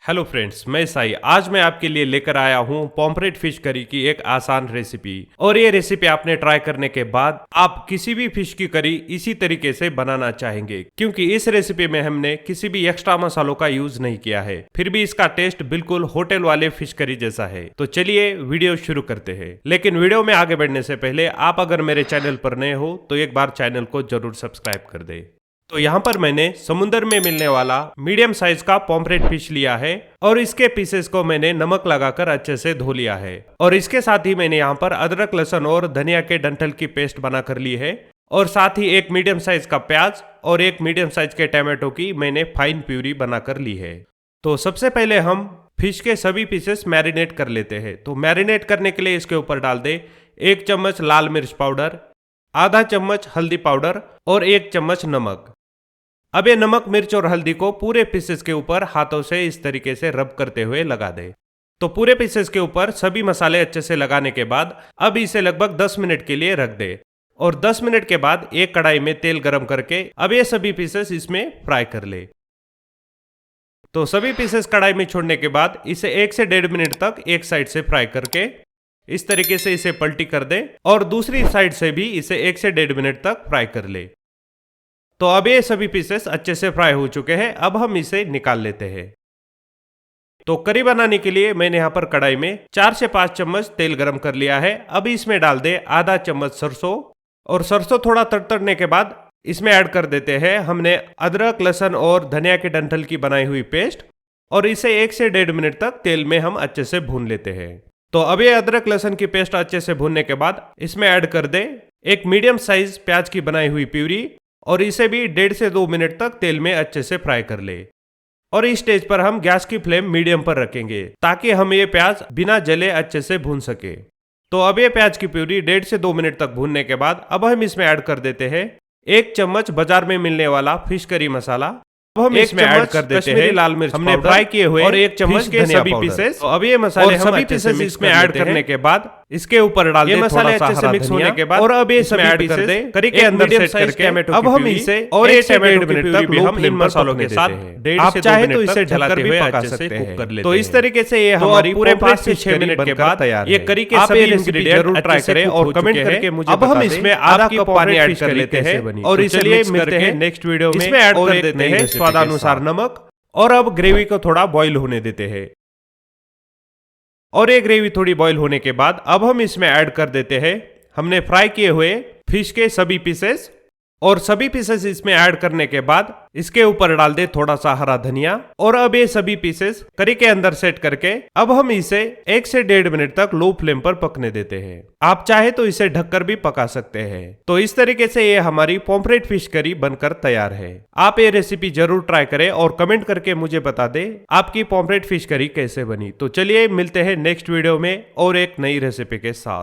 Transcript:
Hello friends, मैं साई। आज मैं आपके लिए लेकर आया हूँ पॉम्फ्रेट फिश करी की एक आसान रेसिपी। और ये रेसिपी आपने ट्राई करने के बाद आप किसी भी फिश की करी इसी तरीके से बनाना चाहेंगे, क्योंकि इस रेसिपी में हमने किसी भी एक्स्ट्रा मसालों का यूज नहीं किया है। फिर भी इसका टेस्ट बिल्कुल होटल वाले फिश करी जैसा है। तो चलिए वीडियो शुरू करते हैं। लेकिन वीडियो में आगे बढ़ने से पहले आप अगर मेरे चैनल पर नए हो तो एक बार चैनल को जरूर सब्सक्राइब कर दे। तो यहाँ पर मैंने समुद्र में मिलने वाला मीडियम साइज का पॉम्फ्रेट फिश लिया है और इसके पीसेस को मैंने नमक लगाकर अच्छे से धो लिया है। और इसके साथ ही मैंने यहाँ पर अदरक, लहसुन और धनिया के डंठल की पेस्ट बना कर ली है। और साथ ही एक मीडियम साइज का प्याज और एक मीडियम साइज के टमाटो की मैंने फाइन प्यूरी बना कर ली है। तो सबसे पहले हम फिश के सभी पीसेस मैरिनेट कर लेते हैं। तो मैरिनेट करने के लिए इसके ऊपर डाल दे 1 चम्मच लाल मिर्च पाउडर, आधा चम्मच हल्दी पाउडर और 1 चम्मच नमक। अब ये नमक, मिर्च और हल्दी को पूरे पीसेस के ऊपर हाथों से इस तरीके से रब करते हुए लगा दे। तो पूरे पीसेस के ऊपर सभी मसाले अच्छे से लगाने के बाद अब इसे लगभग 10 मिनट के लिए रख दे। और 10 मिनट के बाद एक कढ़ाई में तेल गरम करके अब ये सभी पीसेस इसमें फ्राई कर ले। तो सभी पीसेस कढ़ाई में छोड़ने के बाद इसे 1 से 1.5 मिनट तक एक साइड से फ्राई करके इस तरीके से इसे पलटी कर दे और दूसरी साइड से भी इसे 1 से 1.5 मिनट तक फ्राई कर ले। तो अब ये सभी पीसेस अच्छे से फ्राई हो चुके हैं। अब हम इसे निकाल लेते हैं। तो करी बनाने के लिए मैंने यहाँ पर कढ़ाई में 4 से 5 चम्मच तेल गरम कर लिया है। अब इसमें डाल दे आधा चम्मच सरसों। और सरसों थोड़ा तड़तड़ने के बाद इसमें ऐड कर देते हैं हमने अदरक, लहसुन और धनिया के डंठल की बनाई हुई पेस्ट। और इसे 1 से 1.5 मिनट तक तेल में हम अच्छे से भून लेते हैं। तो अब ये अदरक लहसुन की पेस्ट अच्छे से भूनने के बाद इसमें ऐड कर दे एक मीडियम साइज प्याज की बनाई हुई प्यूरी। और इसे भी 1.5 से 2 मिनट तक तेल में अच्छे से फ्राई कर ले। और इस स्टेज पर हम गैस की फ्लेम मीडियम पर रखेंगे ताकि हम ये प्याज बिना जले अच्छे से भून सके। तो अब ये प्याज की प्यूरी 1.5 से 2 मिनट तक भूनने के बाद अब हम इसमें ऐड कर देते हैं 1 चम्मच बाजार में मिलने वाला फिश करी मसाला। अब हम इसमें ऐड कर देते हैं लाल मिर्च हमने फ्राई किए हुए और 1 चम्मच के सभी पीसेस। तो अब ये मसाले हम सभी पीसेस इसमें ऐड करने के बाद इसके ऊपर डाल दे मसाले अच्छे से मिक्स होने के बाद और अब ये सभी ऐड कर दे करी के अंदर सेट करके अब हम इसे और 1 से 1.5 मिनट तक भी हम इन मसालों के साथ आप चाहे तो इसे ढककर भी पका सकते हैं। तो इस तरीके से ये हमारी पूरे 5 से 6 मिनट के बाद ये करी के सभी इंग्रेडिएंट जरूर ट्राई करें और कमेंट करके मुझे अब हम इसमें आधा कप पानी ऐड कर लेते हैं और चलिए मिलते हैं नेक्स्ट वीडियो में। इसमें ऐड कर देते हैं स्वादानुसार नमक। और अब ग्रेवी को थोड़ा बॉईल होने देते हैं। और ये ग्रेवी थोड़ी बॉईल होने के बाद अब हम इसमें ऐड कर देते हैं हमने फ्राई किए हुए फिश के सभी पीसेस। और सभी पीसेस इसमें ऐड करने के बाद इसके ऊपर डाल दे थोड़ा सा हरा धनिया। और अब ये सभी पीसेस करी के अंदर सेट करके अब हम इसे 1 से 1.5 मिनट तक लो फ्लेम पर पकने देते हैं। आप चाहे तो इसे ढककर भी पका सकते हैं। तो इस तरीके से ये हमारी पॉम्फ्रेट फिश करी बनकर तैयार है। आप ये रेसिपी जरूर ट्राई करें और कमेंट करके मुझे बता दे आपकी पॉम्फ्रेट फिश करी कैसे बनी। तो चलिए मिलते हैं नेक्स्ट वीडियो में और एक नई रेसिपी के साथ।